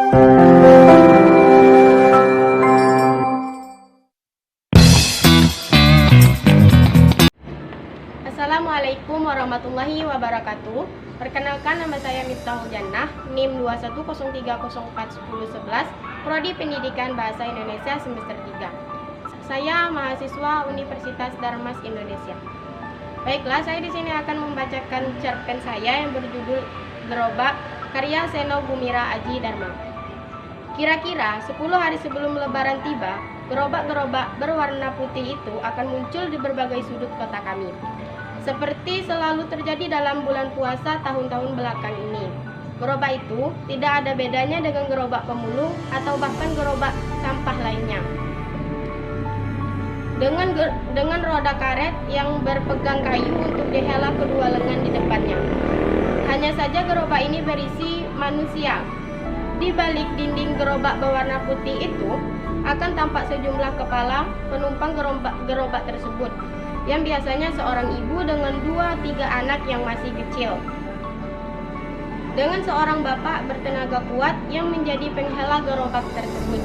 Assalamualaikum warahmatullahi wabarakatuh. Perkenalkan, nama saya Miftahul Jannah, NIM 21030410111, Prodi Pendidikan Bahasa Indonesia semester 3. Saya mahasiswa Universitas Darmas Indonesia. Baiklah, saya di sini akan membacakan cerpen saya yang berjudul Gerobak, karya Seno Gumira Aji Dharma. Kira-kira 10 hari sebelum Lebaran tiba, gerobak-gerobak berwarna putih itu akan muncul di berbagai sudut kota kami. Seperti selalu terjadi dalam bulan puasa tahun-tahun belakang ini, gerobak itu tidak ada bedanya dengan gerobak pemulung atau bahkan gerobak sampah lainnya. Dengan roda karet yang berpegang kayu untuk dihela kedua lengan di depannya. Hanya saja gerobak ini berisi manusia. Di balik dinding gerobak berwarna putih itu akan tampak sejumlah kepala penumpang gerobak tersebut, yang biasanya seorang ibu dengan 2-3 anak yang masih kecil, dengan seorang bapak bertenaga kuat yang menjadi penghela gerobak tersebut.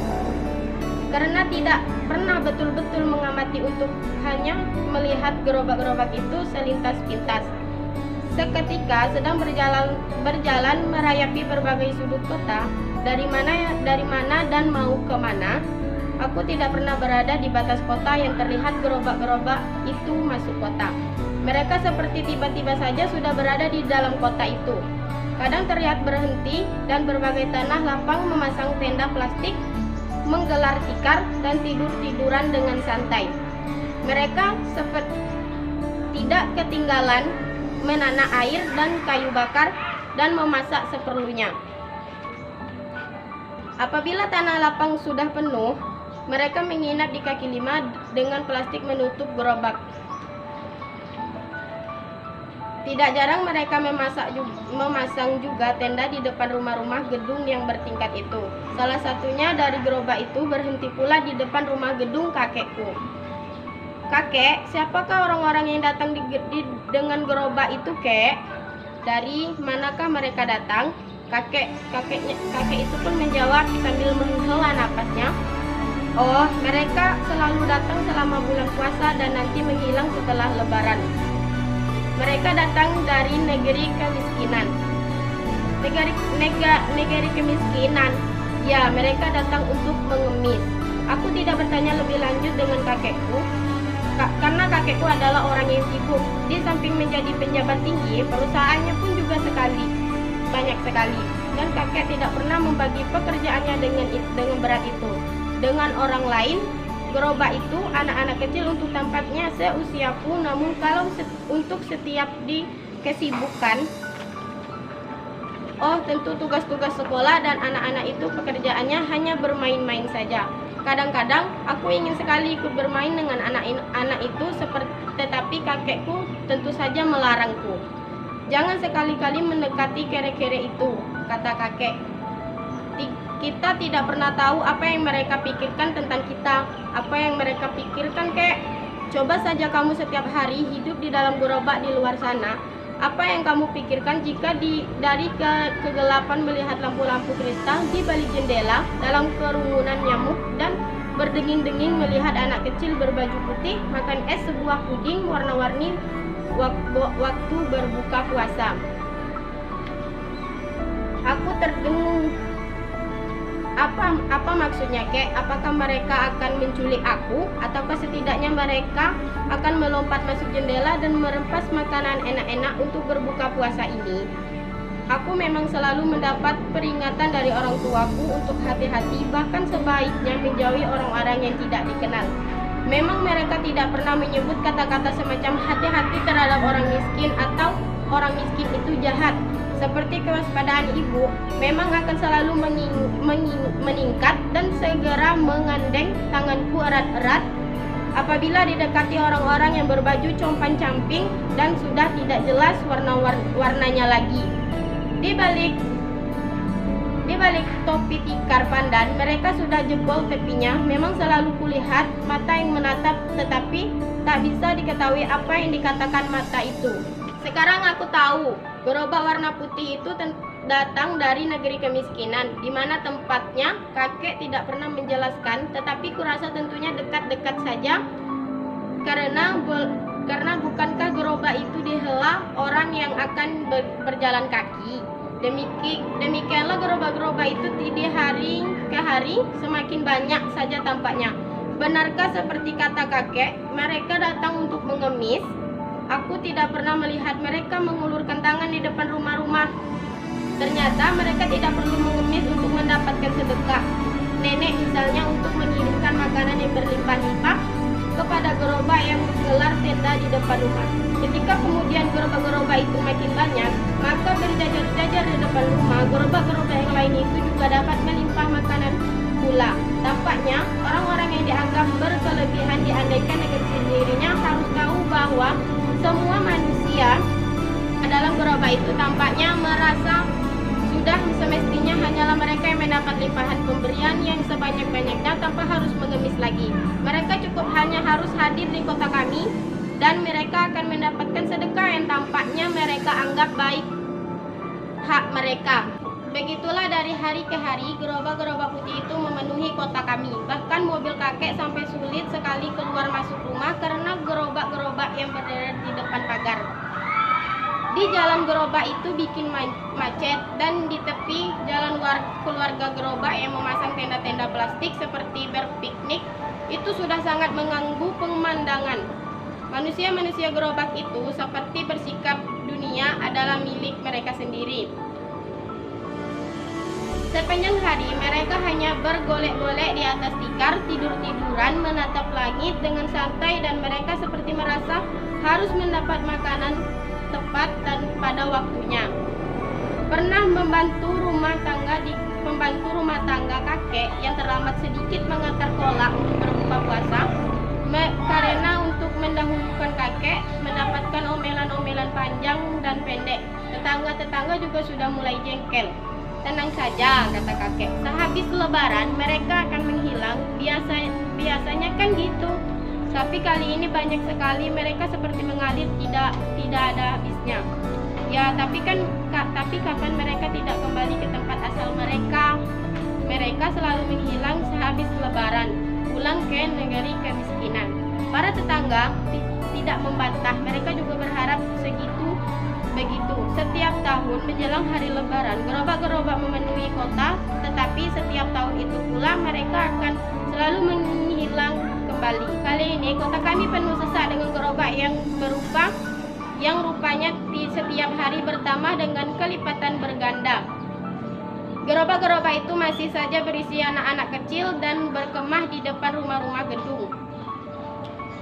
Karena tidak pernah betul-betul mengamati untuk hanya melihat gerobak-gerobak itu selintas-pintas, seketika sedang berjalan merayapi berbagai sudut kota, dari mana dan mau kemana. Aku tidak pernah berada di batas kota yang terlihat gerobak-gerobak itu masuk kota. Mereka seperti tiba-tiba saja sudah berada di dalam kota itu. Kadang terlihat berhenti dan berbagai tanah lapang memasang tenda plastik, menggelar tikar dan tidur-tiduran dengan santai. Mereka seperti tidak ketinggalan menanam air dan kayu bakar dan memasak seperlunya. Apabila tanah lapang sudah penuh, mereka menginap di kaki lima dengan plastik menutup gerobak. Tidak jarang mereka memasang juga tenda di depan rumah-rumah gedung yang bertingkat itu. Salah satunya dari gerobak itu berhenti pula di depan rumah gedung kakekku. "Kakek, siapakah orang-orang yang datang dengan gerobak itu, kek? Dari manakah mereka datang?" Kakek itu pun menjawab sambil menghela napasnya, "Oh, mereka selalu datang selama bulan puasa dan nanti menghilang setelah Lebaran. Mereka datang dari negeri kemiskinan." Negeri kemiskinan? Ya, mereka datang untuk mengemis. Aku tidak bertanya lebih lanjut dengan kakekku, karena kakekku adalah orang yang sibuk. Di samping menjadi pejabat tinggi, perusahaannya pun juga banyak sekali. Dan kakek tidak pernah membagi pekerjaannya dengan berat itu dengan orang lain. Gerobak itu anak-anak kecil untuk tampaknya seusiaku, namun kalau untuk setiap di kesibukan, oh tentu tugas-tugas sekolah, dan anak-anak itu pekerjaannya hanya bermain-main saja. Kadang-kadang aku ingin sekali ikut bermain dengan anak-anak itu, tetapi kakekku tentu saja melarangku. "Jangan sekali-kali mendekati kere-kere itu," kata kakek. "Kita tidak pernah tahu apa yang mereka pikirkan tentang kita." "Apa yang mereka pikirkan, kek? Coba saja kamu setiap hari hidup di dalam gerobak di luar sana. Apa yang kamu pikirkan jika dari kegelapan melihat lampu-lampu kristal di balik jendela dalam kerumunan nyamuk, dan berdenging-denging melihat anak kecil berbaju putih makan es sebuah puding warna-warni waktu berbuka puasa?" Aku terdengung. Apa maksudnya, kek? Apakah mereka akan menculik aku? Ataukah setidaknya mereka akan melompat masuk jendela dan merempas makanan enak-enak untuk berbuka puasa ini? Aku memang selalu mendapat peringatan dari orang tuaku untuk hati-hati, bahkan sebaiknya menjauhi orang-orang yang tidak dikenal. Memang mereka tidak pernah menyebut kata-kata semacam hati-hati terhadap orang miskin atau orang miskin itu jahat. Seperti kewaspadaan ibu memang akan selalu meningkat, dan segera mengandeng tanganku erat-erat apabila didekati orang-orang yang berbaju compang-camping dan sudah tidak jelas warnanya lagi. Di balik topi tikar pandan, mereka sudah jebol tepinya. Memang selalu kulihat mata yang menatap, tetapi tak bisa diketahui apa yang dikatakan mata itu. Sekarang aku tahu, gerobak warna putih itu datang dari negeri kemiskinan, di mana tempatnya kakek tidak pernah menjelaskan, tetapi kurasa tentunya dekat-dekat saja, karena bukankah gerobak itu dihela orang yang akan berjalan kaki. Demikianlah gerobak-gerobak itu di hari ke hari semakin banyak saja tampaknya. Benarkah seperti kata kakek, mereka datang untuk mengemis? Aku tidak pernah melihat mereka mengulurkan tangan di depan rumah-rumah. Ternyata mereka tidak perlu mengemis untuk mendapatkan sedekah. Nenek misalnya untuk mengirimkan makanan yang berlimpah-limpah kepada gerobak yang menggelar tenda di depan rumah. Ketika kemudian gerobak-gerobak itu makin banyak, maka berjajar-jajar di depan rumah, gerobak-gerobak yang lain itu juga dapat melimpah makanan pula. Tampaknya orang-orang yang dianggap berkelebihan diandaikan dengan sendirinya harus tahu bahwa semua manusia dalam gerobak itu tampaknya merasa sudah semestinya hanyalah mereka yang mendapat limpahan pemberian yang sebanyak-banyaknya tanpa harus mengemis lagi. Mereka cukup hanya harus hadir di kota kami dan mereka akan mendapatkan sedekah yang tampaknya mereka anggap baik hak mereka. Begitulah dari hari ke hari gerobak-gerobak putih itu memenuhi kota kami. Bahkan mobil kakek sampai sulit sekali keluar masuk rumah karena gerobak-gerobak yang berderet di depan pagar. Di jalan gerobak itu bikin macet, dan di tepi jalan keluarga gerobak yang memasang tenda-tenda plastik seperti berpiknik itu sudah sangat mengganggu pemandangan. Manusia-manusia gerobak itu seperti bersikap dunia adalah milik mereka sendiri. Sepanjang hari mereka hanya bergolek-golek di atas tikar, tidur-tiduran, menatap langit dengan santai, dan mereka seperti merasa harus mendapat makanan tepat dan pada waktunya. Pernah membantu rumah tangga kakek yang terlambat sedikit mengantar kolak untuk berbuka puasa, karena untuk mendahulukan kakek mendapatkan omelan-omelan panjang dan pendek. Tetangga-tetangga juga sudah mulai jengkel. Tenang saja, kata kakek, sehabis lebaran mereka akan menghilang. Biasanya kan gitu. Tapi kali ini banyak sekali, mereka seperti mengalir, tidak ada habisnya. Ya, tapi kapan mereka tidak kembali ke tempat asal mereka? Mereka selalu menghilang sehabis lebaran, pulang ke negeri kemiskinan. Para tetangga tidak membantah, mereka juga berharap begitu. Setiap tahun menjelang hari lebaran, gerobak-gerobak memenuhi kota, tetapi setiap tahun itu pula mereka akan selalu menghilang kembali. Kali ini kota kami penuh sesak dengan gerobak yang rupanya di setiap hari bertambah dengan kelipatan berganda. Gerobak-gerobak itu masih saja berisi anak-anak kecil dan berkemah di depan rumah-rumah gedung.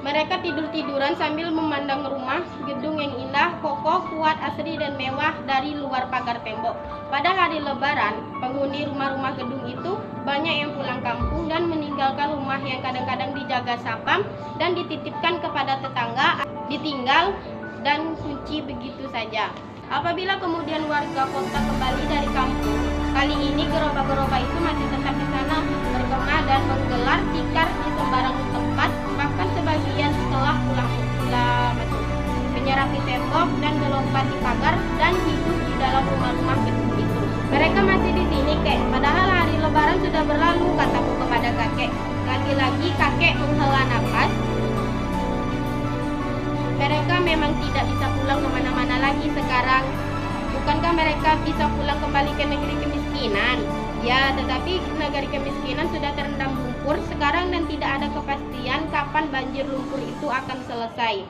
Mereka tidur-tiduran sambil memandang rumah gedung yang indah, kokoh, kuat, asri, dan mewah dari luar pagar tembok. Pada hari lebaran, penghuni rumah-rumah gedung itu banyak yang pulang kampung dan meninggalkan rumah yang kadang-kadang dijaga sapam dan dititipkan kepada tetangga, ditinggal dan kunci begitu saja. Apabila kemudian warga kota kembali dari kampung, kali ini gerobak-gerobak itu masih tetap di sana berkemah dan menggelar tikar di sembarang tempat, bahkan sebagian setelah pulang masuk menyerapi tembok dan melompat di pagar dan hidup di dalam rumah-rumah gedung itu. Mereka masih di sini, kek, padahal hari lebaran sudah berlalu, kataku kepada kakek. Lagi-lagi kakek menghela nafas. Mereka memang tidak bisa pulang kemana-mana lagi sekarang. Bukankah mereka bisa pulang kembali ke negeri kemiskinan? Ya, tetapi negeri kemiskinan sudah terendam lumpur sekarang dan tidak ada kepastian kapan banjir lumpur itu akan selesai.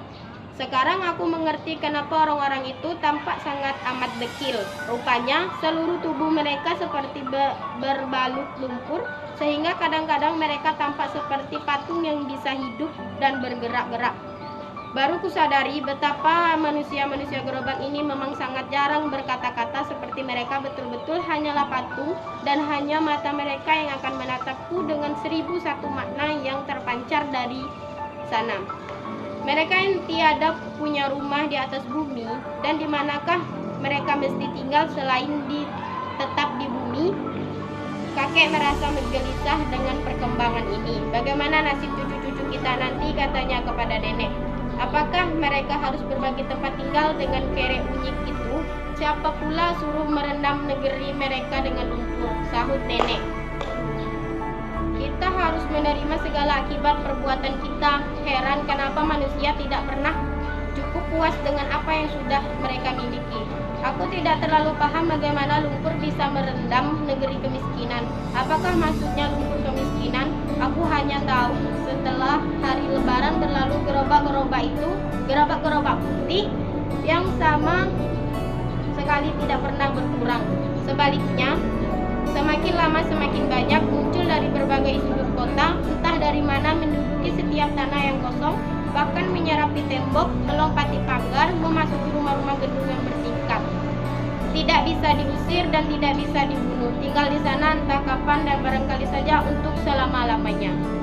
Sekarang aku mengerti kenapa orang-orang itu tampak sangat amat dekil. Rupanya seluruh tubuh mereka seperti berbalut lumpur, sehingga kadang-kadang mereka tampak seperti patung yang bisa hidup dan bergerak-gerak. Baru kusadari betapa manusia-manusia gerobak ini memang sangat jarang berkata-kata, seperti mereka betul-betul hanyalah patung dan hanya mata mereka yang akan menatapku dengan 1001 makna yang terpancar dari sana. Mereka yang tiada punya rumah di atas bumi, dan di manakah mereka mesti tinggal selain tetap di bumi? Kakek merasa gelisah dengan perkembangan ini. Bagaimana nasib cucu-cucu kita nanti, katanya kepada nenek. Apakah mereka harus berbagi tempat tinggal dengan kerek unyik itu? siapa pula suruh merendam negeri mereka dengan lumpur, sahut nenek. Kita harus menerima segala akibat perbuatan kita. Heran kenapa manusia tidak pernah cukup puas dengan apa yang sudah mereka miliki. Aku tidak terlalu paham bagaimana lumpur bisa merendam negeri kemiskinan. Apakah maksudnya lumpur kemiskinan? Aku hanya tahu setelah hari lebaran berlalu gerobak-gerobak putih yang sama sekali tidak pernah berkurang. Sebaliknya, semakin lama semakin banyak muncul dari berbagai sudut kota, entah dari mana, menduduki setiap tanah yang kosong, bahkan menyerapi tembok, melompati pagar, memasuki rumah-rumah gedung yang bertingkat. Tidak bisa diusir dan tidak bisa dibunuh, tinggal di sana entah kapan dan barangkali saja untuk selama-lamanya.